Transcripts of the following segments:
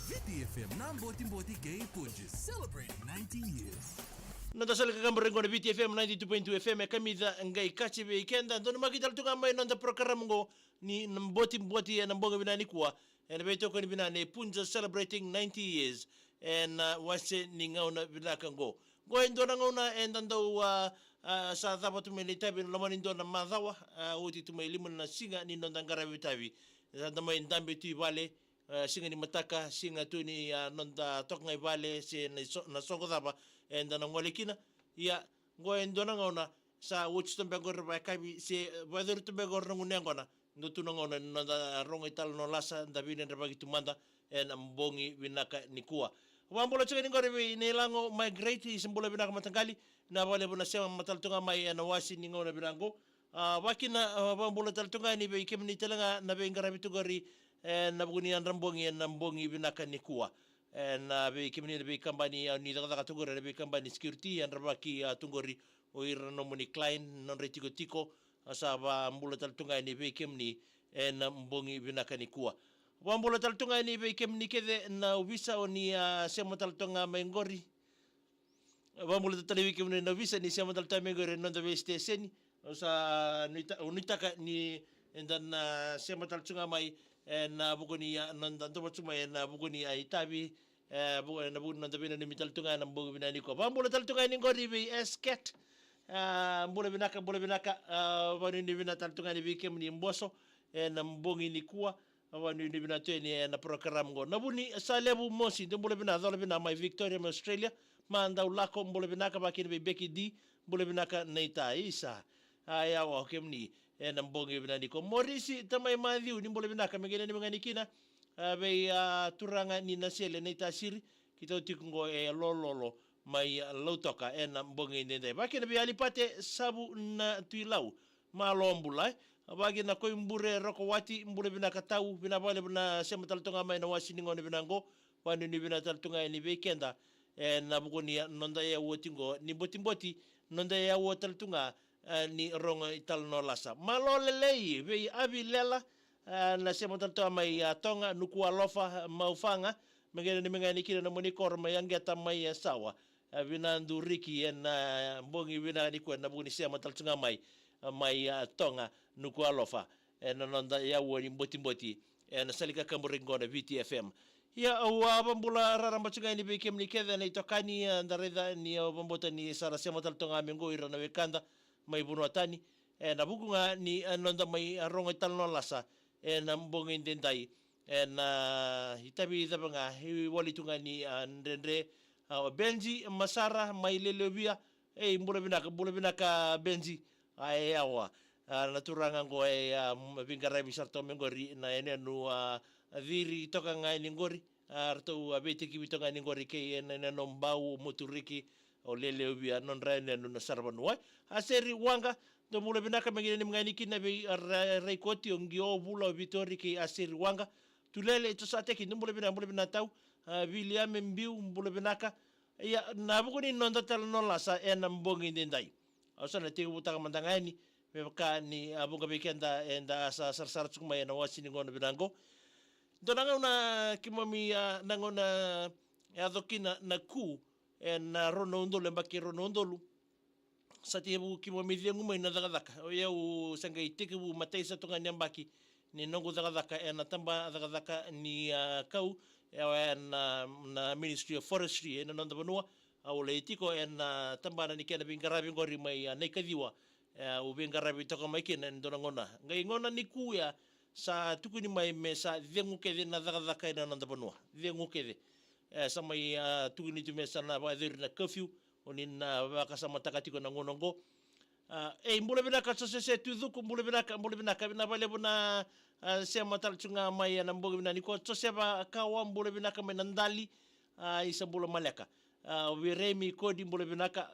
VTFM Mboti Gay Punches, celebrating 19 years. Natasal kakamburengo na VTFM 92.2 FM kamida ngai kachibe ikenda ndono makita tuka mai nonda program ngo ni mboti na mbonga binani kuwa and betoko ni binane punja celebrating 90 years and wase ni ngauna binaka ngo ndona ngauna endando sa thapa tumelitabi lomani ndona madhawa uti tumelimu na singa ni nonda ngara vitavi ndama ndambe tu vale singa ni mataka singa tu ni nonda toka vale se na soko thapa endana ngolekina ya ndona ngauna sa uti tumbegor ba kabi se wadur tumbegor ngungona ndo tunangona nonda ronga ital no lasa ndabine ndabagi tumanda en mbongi binaka nikua wambola chega ngore ni lango migrate isimbola binaka matangali na wale bona sema mataltunga mai na wasi ningona birango wakina wambola taltunga ni be kemni telanga na be ngara bitugori na buguni andambongi na mbongi binaka nikua na be kemni be kambani ni daga tugori be kambani security andrabaki tungori oira no moni client non retiko tiko asaba mbula taltunga ni be kemni na mbongi binaka nikua wambola taltunga ni be kemni kede na visa oni sema taltunga mengori wambola taltunga kemni na visa ni sema taltunga mengori nonda veste seni sa unitaka ni endan sema taltunga mai na bugoni nonda ndo chuma na bugoni aitabi na bugoni nonda bina ni taltunga na mbongi binani ko wambola taltunga ni ngori be esket mbula binaka wani ni bina taltunga ni be kemni mboso na mbongi ni kuwa wani ni bina teni na program ngo nabuni salebu mosi mbula bina dhola bina mai Victoria Australia manda ulako mbula binaka bakini be Becky D mbula binaka neita isa aya wa kemni na mbongi bina niko morisi tamai madhiu ni mbula binaka mengene ni menganikina be turanga ni nasele neita siri kita tikungo lololo mai lautoka na mbongi ndende bakini be alipate sabu na tuilau malombula bagi na koy mbure roko wati mbure bina katau bina bale bina sema taltunga mai na wasi ngone binango wani ni bina taltunga ni weekenda na bugoni nonda ya wotingo ni botimboti nonda ya wotaltunga ni ronga ital no lasa malolelei be abilela na sema taltunga mai tonga nukua lofa maufanga mengene ni mengani kile na monikor mayangeta mai sawa bina nduriki na mbongi bina ni kwa na bugoni sema taltunga mai tonga nuku alofa na nonda ya woni mboti na salika kamburingo na VTFM ya wabambula raramba chunga ni bekem ni kedha na itokani ndareda ni wabambota ni sarasema taltonga mengo ira na wekanda mai bunwatani na bugunga ni nonda mai rongo italno lasa na mbongi ndendai na hitabi dhabanga wali tunga ni ndendre Benji Masara mai lelewia mbula binaka Benji ayawa naturanga ngo vingara bisarto mengori na enenu dhiri toka ngai ningori arto abetiki bitonga ningori ke enenu mbau moturiki olele ubia non rene no sarbanwa aseri wanga do mula binaka mengene mngani kina be reikoti ongio bula bitoriki aseri wanga tulele to sateki mula bina tau William mbiu mula binaka ya nabuguni nonda tal non lasa mbongi ndai ausana te butaka mandangani meka ni abunga bekenda enda sa sarsar tsukuma na wasi ngona binango donanga una kimami nangona ya dokina na ku na ronondolo mbaki ronondolo sa te bu ki mo mi dengu mai na daka o ia u sanga I teke bu matai sa tonga ni ambaki ni nongo daka e na tamba daka ni kau e na Ministry of Forestry e na nonda banua au le tiko e na tamba na ni kena bingarabi ngori mai nei kadiwa u bingarabi toka mai kena ndona ngona ngai ngona ni kuya sa tukuni mai me sa dengu ke na daka e na nonda banua dengu ke sa mai tukuni tu me sa na ba na curfew oni na waka sa matakatiko na ngonongo mbule binaka so se tu duku mbule binaka na vale bona se matal chunga mai na mboga binani ko so se ba kawa mbule binaka mai nandali isa mbule maleka wiremi kodi mbule binaka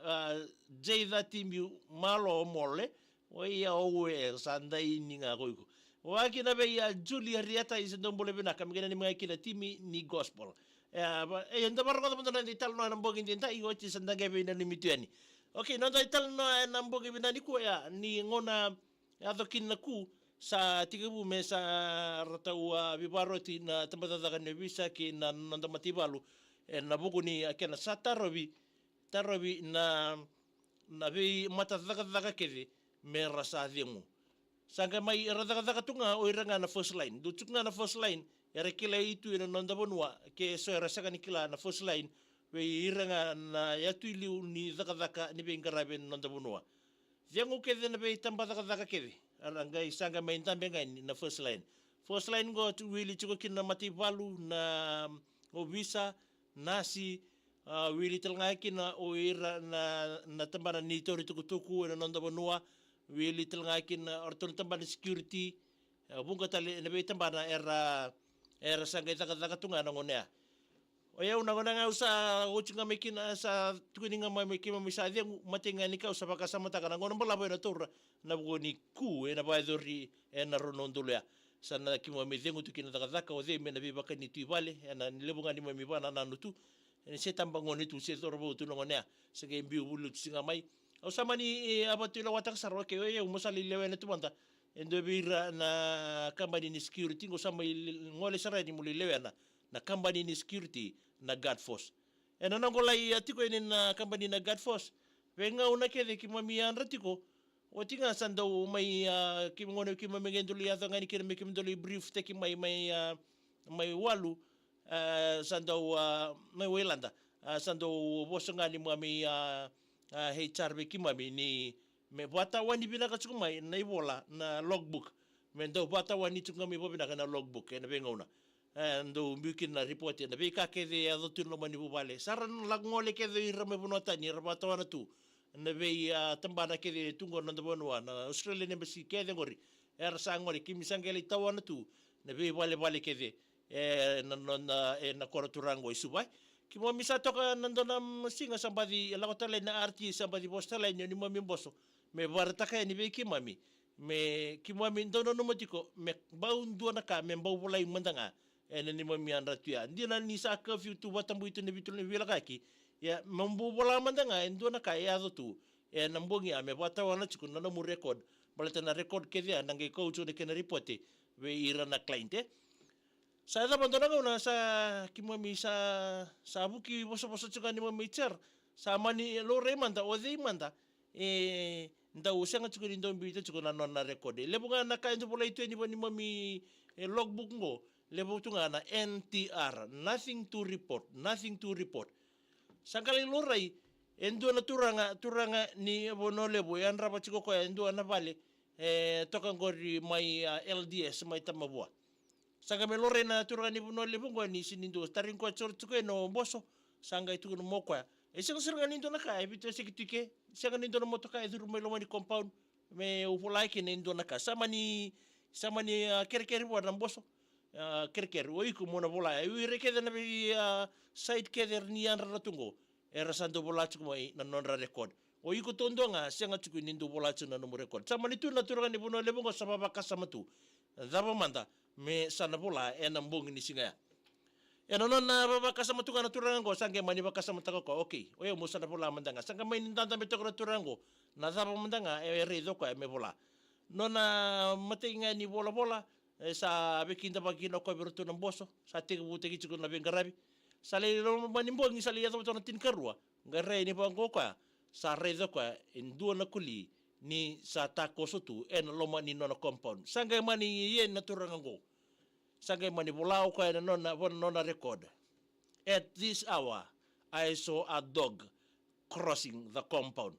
jeida timbi malo mole oia owe sandai ninga goiko waki na be ya Julia Riata isa mbule binaka mgena ni mga kina timi ni gospel nda barko da bondana di tal no na mboga ndinta I oti sandange be na limituani okay no dai tal no na mboga binani ko ya ni ngona adokin na ku sa tigabu me sa ratau bibaroti na tambata daga ne visa ki na nanda matibalu na buku ni akena sa tarobi na be mata daga kede me rasa dimu sanga mai daga tunga o iranga na first line du tunga na first line era kila itu ina nonda bonua ke so era saka ni kila na first line we iranga na yatu ili ni daka ni be ngarabe nonda bonua yangu kede na be tamba daka kede arangai sanga mai tambe ngai na first line go tu wili chuko kina mati valu na obisa nasi wili telngai kina o ira na tamba ni tori tuku na nonda bonua wili telngai kina orton tamba security bunga tali na be tamba na era sanga daka tunga na ngonea o ia una ngona usa uchinga mekina sa tukuninga mai mekima misa dia matenga ni kau sa baka sama takana ngona bola bola tora na boni ku e na vai dori e na ronondulea sana ki mo me dengu tukina daka o de me na be baka ni tuivale na lebunga ni mai bana na nutu e se tamba ngoni tu se torbo tu ngonea se ke mbiu bulu singa mai o samani abatula watak saro ke o ia mosali lewe na tumanda endo bira na company ni security ngo sama ngole sara ni muli lewe na company ni security na guard force e na ngolai atiko ni na company na guard force venga una ke ki mami andratiko o tinga sando mai ki ngone ki mami ngenduli ata ngani ki me ki ndoli brief te ki mai walu sando mai welanda sando bosonga ni mami HR be ki mami ni me bata wani bina ka mai na ibola na logbook me ndo bata wani tunga mi bobina na logbook e na venga una ndo mbikin na report na be ka ke de ado turno mani bubale saran lagngole ke de irame bunota ni rabata wana tu na be tambana ke de tungo na ndobonwa na Australian embassy ke de ngori era sangori kimisangeli tawana tu na be vale ke de na koraturango isubai ki mo misa toka nandona singa sambadi lakotale na arti sambadi postala ni mo mimboso me bartaka ni be ki mami me ki mami ndono no motiko me baundu na ka me bau bulai mandanga ni mo mi andra tia ndina ni sa curfew tu watambu itu ne bitul ne vila kaki ya mambu bola mandanga ndona ka ya do tu na mbongi ame bata wana chiku na mu record balata na record ke dia nange coach de ken reporte we ira na client sa da bandona na sa ki mami sa buki boso chuka ni mami cher sa mani lo remanda o de manda nda usanga chuku ni ndombi te chuku na record lebunga na ka ndo bola itu ni mami logbook ngo lebo tunga na NTR nothing to report sangkali lorai endo na turanga ni bono lebo yan rapa chiko ko endo na vale toka ngori mai LDS mai tamabua sanga me lore na turanga ni bono lebo ngoni sinindo taring ko chorchuko no boso sanga itu no mokwa sanga sanga nindo na ka ebito sekitike sanga nindo no motoka eduru mai lomani compound me upolai ke nindo na ka samani kerker bo na boso kerker o iku mona bola e reke na be side keder ni andra tungo era santo bola chuko mai na nonra record o iku tondonga senga chuko nindo bola chuna no record samani tu naturanga ni bono lebongo sababa kasamatu daba manda me sana bola e na mbongi ni singa e no na baba kasamatu kana turango sange mani baka kasamata ko okay o yo mo sana bola mandanga sanga mai ndanda me tokra turango na daba mandanga e redo ko me bola nona matinga ni bola sa bekinda bagino ko bertu ng boso sa tigu chiku na bengarabi sali ro manimbongi sali yato to tin karua ngare ni bangko ka sa rezo kwa indua na kuli ni sa takoso tu en loma ni nona compound sanga mani yen naturango sanga mani volao kwa na nona record. At this hour I saw a dog crossing the compound.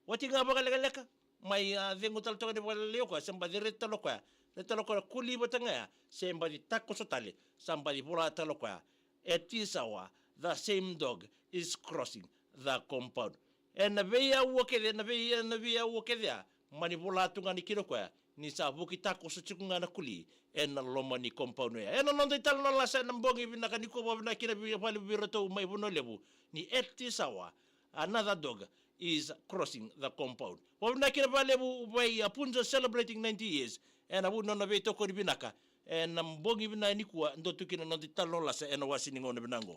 Wati nga ba kaleka may vengo tal to ni wala ko samba diretta lo kwa retalo ko kuli batanga samba di takoso tale samba di vola talo kwa. At this hour the same dog is crossing the compound. En na veia woke there manipula tunga ni kiro kwa ni sa buki tako sa chikunga na kuli en na loma ni compound ya en no ndai tal no lasa na mbongi bina kaniko ba bina kira bi pali biroto mai buno lebu ni etti sawa another dog is crossing the compound wa bina kira ba lebu by Punja celebrating 90 years en abu no na be to ko binaka en na mbongi bina ni kwa ndo tukina no ndai tal no lasa en wasini ngone binango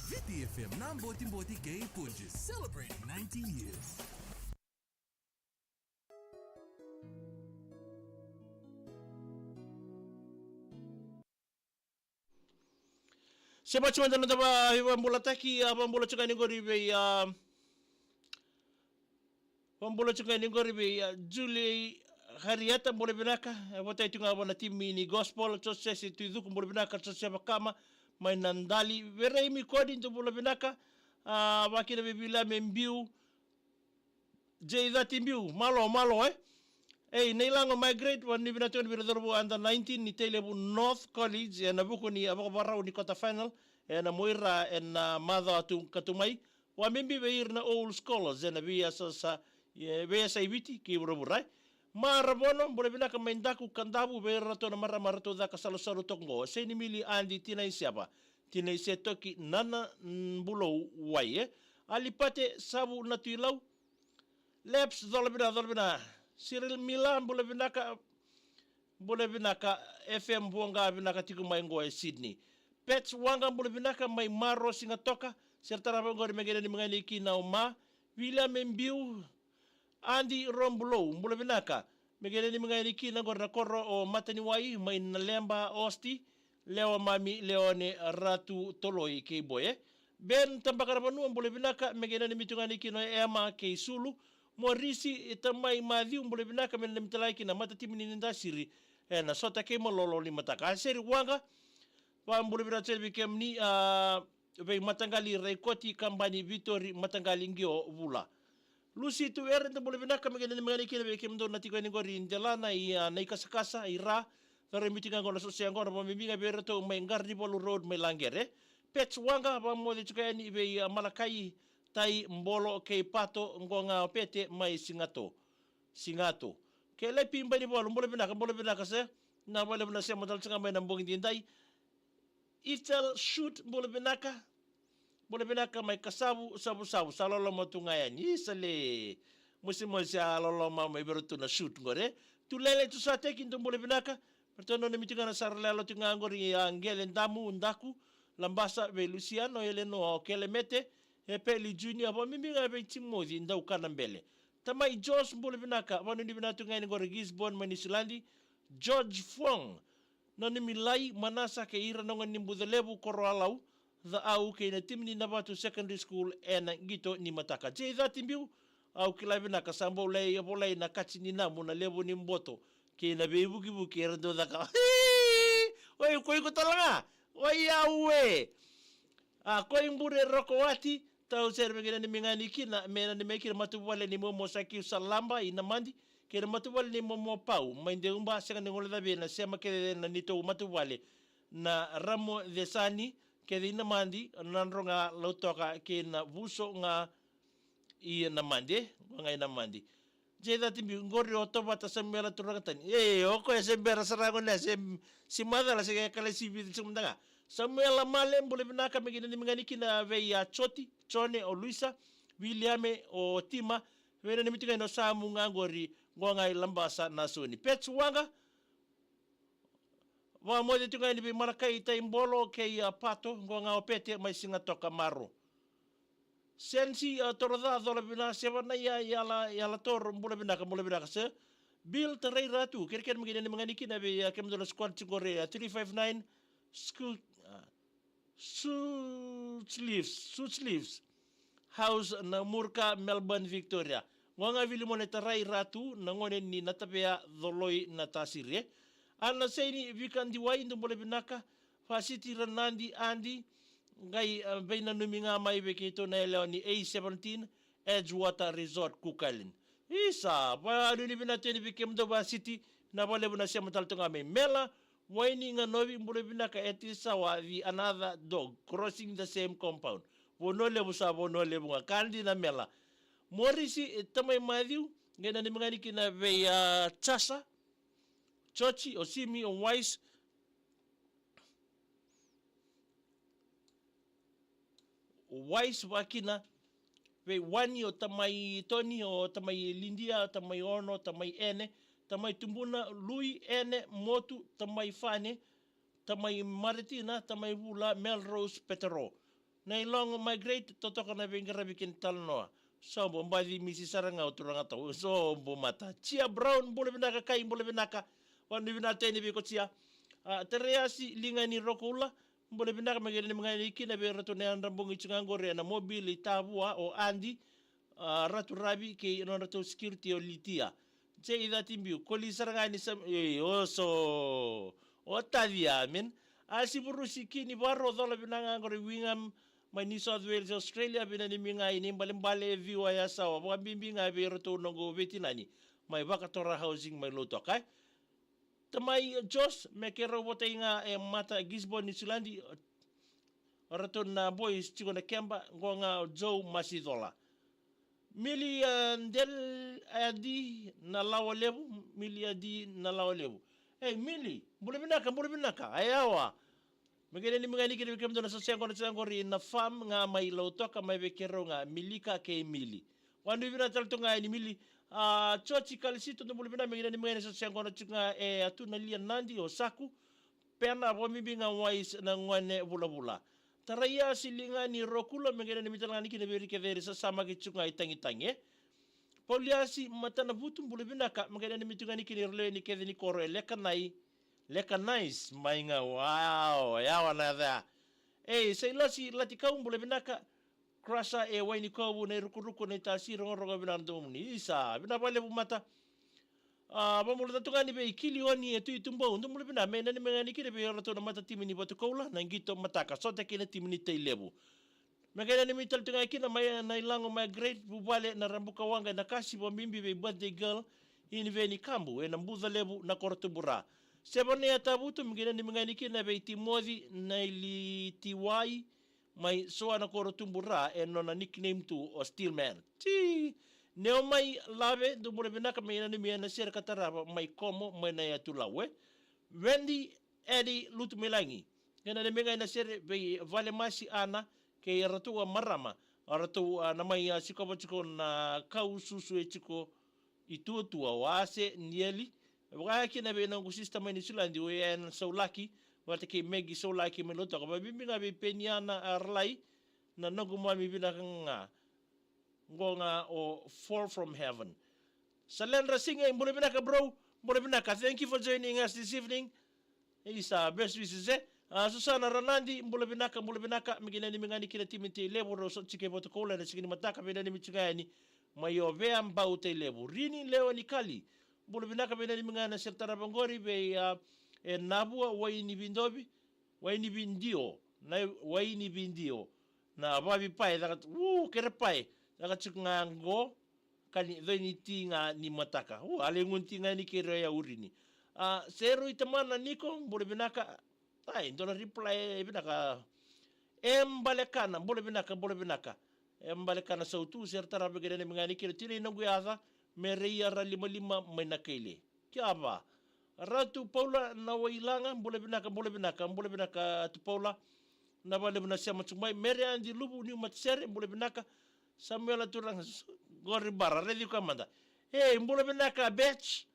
VTFM na mboti gay punches celebrating 19 years. Seba cuma dalam taba pambola taki pambola cukai ni gori be pambola cukai ni gori be Julie Hariata boleh binaka wata itu ngabana tim ni gospel church itu itu boleh binaka church kama may nandali very mi kodi into boleh binaka wakina bibila membiu jeda timbiu malo nailango migrate wan ni binatuan biradorbo under 19 ni Telebu North College na buku ni abako ni quarter final na moira na mother tu katumai wa membi beir na old scholars na bia sa bia ibiti ki burai marabono boleh binaka mendaku kandabu beira to na marato da kasalo tongo seni mili andi tinai siapa tinai setoki nana bulo waye alipate sabu natulau leps dolbina Cyril Milan boleh binaka FM buanga binaka tiku mai ngoe Sydney. Pets wanga boleh binaka mai maro singa toka serta rapa ngori megene ni mengani kina uma William Mbiu Andy Rombulo boleh binaka megene ni mengani kina ngori na koro o matani wai mai nalemba osti leo mami leone ratu toloi ke boye ben tambakara banu boleh binaka megene ni mitungani kina ema ke sulu Morisi itamai madhi boleh binaka men lemtalai kina mata timini ndasiri na sota ke mololo ni mataka seri wanga wa boleh binaka bikem ni be matangali rekoti kambani Vitori matangali ngio vula Lucy tu eren boleh binaka megene mengani kina bikem do natiko ni gori indelana na ikasakasa ira tare mitinga ngona sosial ngona pemimbinga bereto mai ngardi bolu road mai langere pets wanga ba modi tukani be malakai tai mbolo ke pato ngonga pete mai singato ke le pimba ni bolo boleh binaka se na boleh binaka se modal tanga mai nambong dindai itel shoot boleh binaka mai kasabu sabu salolo motungaya ni sale musim alolo mai berutu na shoot ngore tu lele tu sate kinto boleh binaka pertono ni mitinga na sarlelo tinga ngori angele ndamu ndaku lambasa be Luciano Eleno kelemete Peli Junior ba miminga be Timothy ndau kana mbele tamai George boleh binaka wanu ni binatu ngai ngori Gisborne Manisilandi George Fong nani milai manasa ke ira nonga nimbudelebu koroalau the au ke na timni Nabatu Secondary School ena gito ni mataka je that imbiu au kilai binaka sambo lei bolei na kachi ni namu na lebu ni mboto ke na be buki era do daka oi koi ko talanga oi awe koi mbure rokowati tau serve gena ni mingani kina mena ni mekira matubale ni momo saki salamba ina mandi kira matubale ni momo pau mainde umba sanga ni ngola bena sema ke na nito matubale na ramo desani ke ina mandi nanronga lotoka ke na buso nga i na mande nga ina mandi je dati bi ngori otoba ta semela turakatani oko sembera sarago na si madala se kala si bi tsumdanga Samuel Malem boleh binaka megina ni mengani kina veia Chone o Luisa Williame o Tima vena ni mitinga no samu ngangori ngongai lambasa nasuni pets wanga wa mode tunga ni bi malakai tai mbolo ke ya pato ngonga o pete mai singa toka maro sensi toroda dola bina sevana ya la tor boleh binaka se Bill Terreira tu kira-kira megina ni mengani kina be kemdola squad chingore 359 school suit sleeves House na Murka, Melbourne, Victoria. Ngonga vili mo tarai ratu na ngone ni natapea dholoi na tasire. Ana seini vikan diwai ndo mole binaka fasiti ranandi andi ngai beina numinga mai bekito na eleo ni A17 Edgewater Resort Kukalin. Isa pa ni binateni bikem do ba city na bole buna sia matal tonga me mela waini nga novi mole binaka etisa wa the another dog crossing the same compound. Bonole busa bonole bunga kandi na mela. Morisi tamai Matthew ngena ni mangani kina ve chasa chochi o simi o wise wakina ve wani o tamai toni o tamai lindia tamai ono tamai ene tamai tumbuna lui ene motu tamai fane tamai maritina tamai vula Melrose Petero na ilong migrate totoka na vengara bikin talnoa. So bombazi misi saranga uturanga tau so bomata chia brown bole binaka kai bole binaka wanu binata ni biko chia tereasi lingani rokula bole binaka magere ni mangani kina be rato ne andambongi chingangore na mobile tabua o andi ratu rabi ke no rato security o litia je ida timbiu koli saranga ni sam so o tavia men asiburusi kini baro dola binanga ngore wingam my New South Wales Australia binani minga ini mbale view ya sawa wa bimbinga be roto nongo vetinani my vakatora housing my loto kai tamai Jos mekero botainga mata Gisborne Islandi roto na boys chiko na kemba ngonga Joe Masidola mili del adi na lawalebu mili adi na lawalebu mili bule binaka ayawa magana ni mga nikini bikem doon sa siyangkori na farm nga may lautok may bekero nga milika kay mili. Wando ibina talto nga ni mili chochi kalisito no bulibina magana ni mga sa siyangkori nga atu na lian nandi o saku pena bomibi nga wais na ngwane bula-bula. Taraya silinga ni rokula magana ni mitala ni kinabiri keveri sa sama kitsu nga itangi-tangi. Poliasi mata na butum bulibina ka magana ni mitunga ni kinirle ni kevin ni koro leka nice mainga wow yawa na da say lasi lati kau bole binaka krasa waini kau ne ruku ne tasiro rongo binando ni isa bina bale bumata bamul tatungani be kilioni etu itumbo ndo bole bina mena ni mengani kire be rato na mata timini batu kaula na ngito mataka sote kine timini tailebu megana ni mital tunga kina mai na ilango mai great bubale na rambuka wanga na kasi bomimbi be birthday girl ini veni kambu na mbuza lebu na kortubura sebone atabutu mgina ni mnganiki na be Timothy na ilitiwai mai soa na korotumbura no na nickname tu o Steelman. Ti neo mai lave do bole binaka mai na mi na ser kataraba mai komo mai na ya tulawe. Wendy Eddie Lutumilangi. Ngana ni mga na ser be vale masi ana ke ratu marama ratu na mai sikobo chiko na kau susu e chiko itutua wase nieli. Waka na be nang sistema ni Sulandi we en so lucky wate ke megi so lucky me loto ka bimbi nga be peniana arlai na nagu mami binaka ngonga o fall from heaven. Salendra Singh mbole binaka bro mbole binaka thank you for joining us this evening. Isa best wishes Susana Ranandi mbole binaka migina ni mingani kila timiti lebo ro so chike boto kola na chikini mataka be ni michigani mayo ve ambau te lebo rini leo ni kali bulu binaka bena ni mingana sertara bangori be nabua waini bindobi waini bindio na babi pai dakat kere pai dakat chungango kani doni tinga ni mataka ale nguntinga ni kere ya urini seru itamana niko bulu binaka ai ndona reply binaka embalekana bulu binaka embalekana sautu sertara begene ni mingani kere tiri nanguyaza mereia ra lima menakele kiaba ratu Paula na wailanga bole binaka tu Paula na bale bina sia macumai mere andi lubu ni matsere bole binaka Samuel turang gori bara redi kamanda bole binaka batch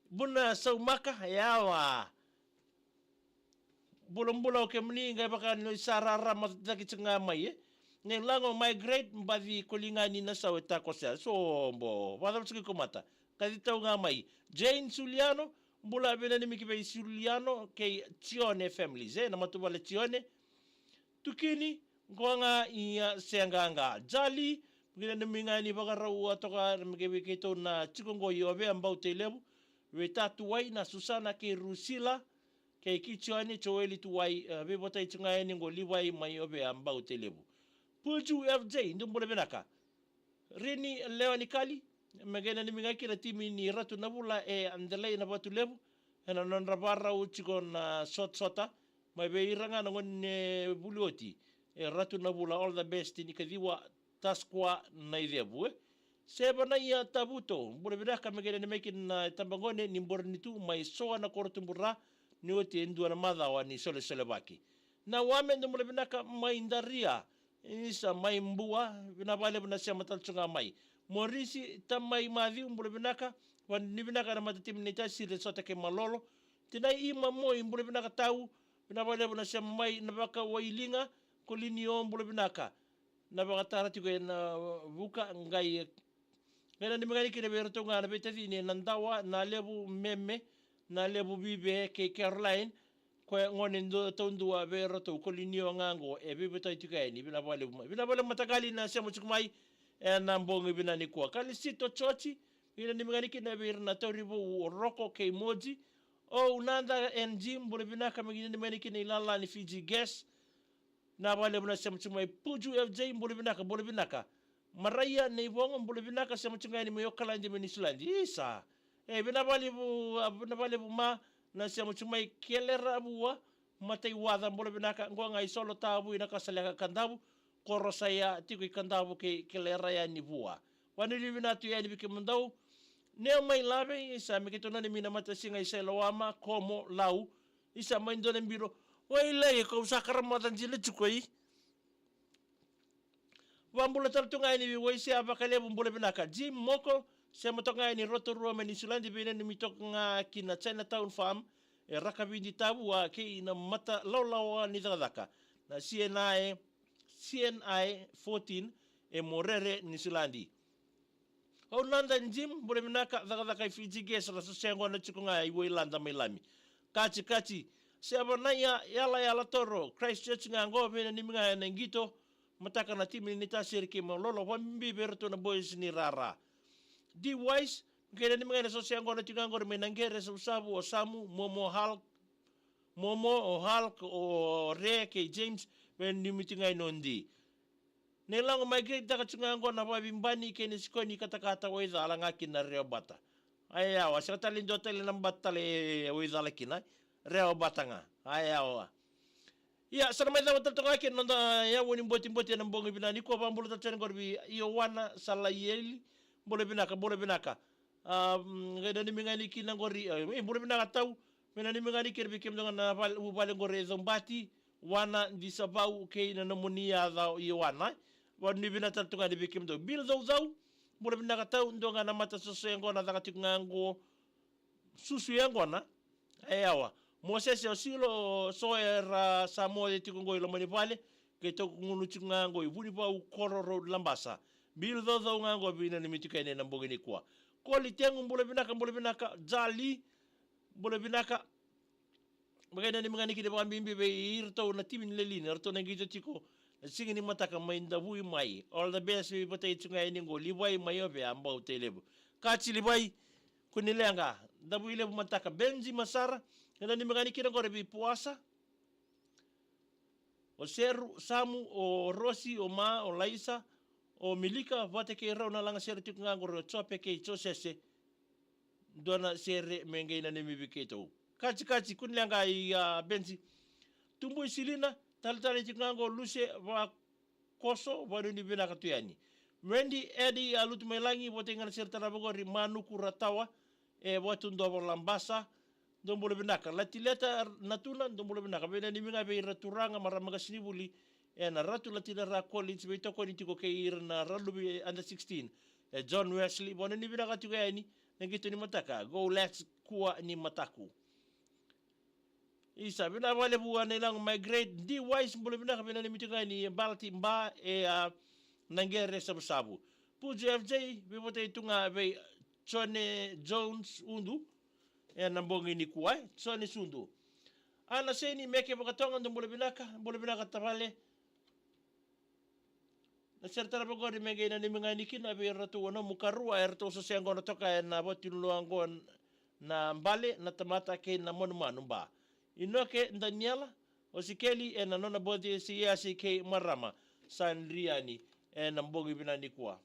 buna saumaka yawa bulong ke mninga baka no sarara mataki tsinga mai Neng lango migrate mbavi kolingani na sa weta kosia so mbo wala msiki komata kadi tau nga mai Jane Suliano mbula bena ni mikibe Suliano ke Tione families na matubale Tione tukini ngonga iya senganga Jali Ngina nimingani bagarau atoka mkebiketo na chikongo yobe ambao telebu we tatu wai na Susana ke Rusila ke kichwani choeli tu wai be bota ichunga ni ngo liwai mai yobe ambao telebu Puju FJ ndumbole benaka Rini leo ni kali megena nimingaki na timi ni ratu nabula andelay na batu lebu ena nonrabara uchiko na sota mai be iranga na ngon bulioti ratu nabula all the best ni kadiwa taskwa na idebu seba na ia tabuto bule bidaka megene ni mekin na tambangone ni mbornitu mai soa na kortumbura ni oti endua na madhawa ni sole baki na wame ndo bule bidaka mai ndaria isa mai mbua binabale buna sia matalchunga mai morisi tamai madhi bule bidaka wan ni bidaka na matatim ni tasi resota ke malolo tinai ima moi bule bidaka tau binabale buna sia mai na baka wailinga kolini bule bidaka na baka tarati ko na buka ngai ngana ni mangani kine berto ngana betati ni nandawa na lebu meme na lebu bibe ke Caroline ko ngone ndo tondua berto kolinio ngango bibe taitika ni bina bale matagali na sema chukumai na mbongo bina ni kwa kali sito chochi ina ni mangani kine berna toribu roko ke emoji o unanda NG mbole bina kama ni mangani kine ilala ni Fiji guest na bale bina sema chukumai Puju FJ mbole bina Maraya ni bongo mbule binaka sema chungani meyokala ndi menisulandi isa binabali bu ma na sema chumai kelera buwa matai wada mbule binaka ngonga isolo tabu inaka salaka kandabu korosaya tiku kandabu ke kelera ya ni buwa wani binatu ya ni bikimndau ne mai labe isa mikitona ni mina mata singa isa lawama komo lau isa maindone mbiro waile ko sakara matanjile chukoi Wambula tartunga ni waisi abakale bumbula binaka Jim Moko sema tonga ni Rotorua Menisulandi bina ni mitonga kina Chinatown Farm rakabindi tabu wa ke ina mata laulawa ni dagaka na CNI 14 morere Nisulandi Onanda Jim bula binaka dagaka Fiji ges la sengo na chikunga iwilanda milami kachi sema na yala toro Christchurch ngango bina ni minga na ngito mataka na timu ni tasiri ke mololo wambi berto na boys ni rara di wise kaya ni mga nasosyango na tingango na menangere sa usabu o samu momo Hulk o Re ke James when ni mitingay nondi nilang migrate na katsungango na wabimbani ke ni sikoni katakata weza alangakin na Reo Bata ayawa sa katalindo tali ng batale weza alakin Reo Bata nga ayawa Ya, sana daw tatonga kin nanda ya woni mboti na mbongo binani ko bambulu tatene gorbi Yowana Salayeli bole binaka ngeda ni mingani kin ngori bole binaka taw menani mingani kerbi kem na bale ngore zombati wana di sabau ke na namunia da Yowana woni binata tatonga di bikem do bil zau bole binaka taw ndonga na mata sosengo na dakatingango susu yango na ayawa Moses osilo soera samo de tikongo ilo manipale ke to ngunu chingango ibuni ba ukororo lambasa bil do ngango bina ni mitika ne namboge ni kwa koli tengu mbole binaka jali mbole binaka bagenda ni mangani kide bambi be irto na timin lelini irto na gijo tiko singi ni mataka mainda bui mai all the best we bota ichunga ni ngo libai mayobe ambao telebu kachi libai kunilenga dabu ile mataka Benji Masara Kena ni mangani kira gore bi puasa o Seru, Samu, o Rosi, o Ma, o Laisa, o Milika, vate ke rau na langa sere tuk ngangor o chope ke chosese dona sere mengei na nemi biketo. Kachi kun langa i Benzi. Tumbu isilina, talitali tuk ngangor luse wa koso wadu ni bina katuyani. Mendi edi alut melangi vote ngana sere tarabogori manu kuratawa watu ndobo lambasa dombole binaka latileta natuna dombole binaka bena ni minga be raturanga maramaga sinibuli na ratu latila ra college be toko ni tiko ke irna ralubi under 16 John Wesley bona ni binaka tiko yani ngito ni mataka go let's kuwa ni mataku isa bina wale buwa nilang migrate di wise mbole binaka bena ni mitika ni balti mba nangere sabu Puju FJ bibote itunga be Chone Jones undu nambongi ni kuai Chone sundu ana seni meke bakatonga ndo mbole binaka tabale na serta na pagod mege na ni mga nikin abi ratu ono mukarua erto sa siang gono toka na boti luango na mbale na tamata ke na monumanu ba inoke Daniela o si Kelly e na nona bodi si asi ke marama san riani e na mbogi binani kwa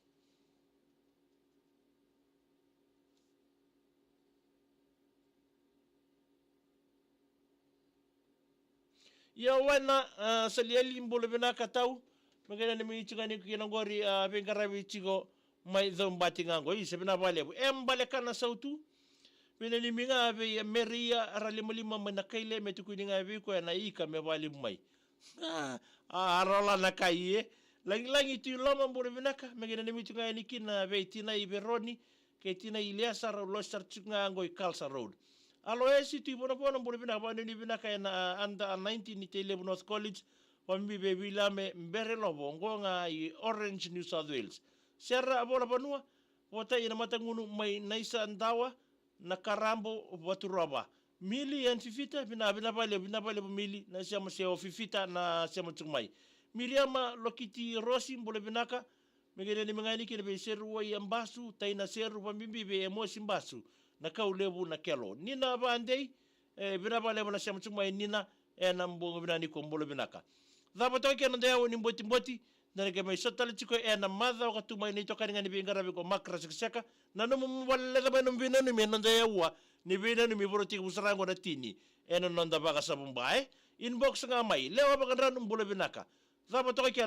ya wana salieli mbolo binaka tau magana ni michungani kinangori pengarawi chigo mai zombati ngango ise bina vale embale kana sautu bina ni minga ave meria aralimulima manakaile metukuninga ave ko na ika me vale mai arola nakai langi tu loma mbolo binaka magana ni michungani kina ave tina iberoni ke tina iliasa lo sarchunga ngoi kalsa road alo esi tu bona mbolo binaka bani ni binaka na anda 19 ni tele North College Wambi baby lame mbere lobo ngonga I Orange New South Wales. Serra abola banua wata ina matangunu mai naisa ndawa na karambo waturoba. Mili yan fifita bina pale mili na siya maseo fifita na siya matsumai. Miriama lokiti rosi mbole binaka megene ni mangani kile be seru wa yambasu taina seru wambi be emosi mbasu na kaulebu na kelo. Nina bandei bina pale na siya matsumai nina na mbongo binani ko mbole binaka. Dapat ke nanda yawo ni mboti na ke mai sotale chiko na madha o katuma ni toka ngani bingara ko makra sikaka na no mwale da bano bino ni nanda yawo ni bino ni boroti usrango na tini nanda baga sa Mumbai inbox nga mai lewa baga ran mbolo binaka dapat ke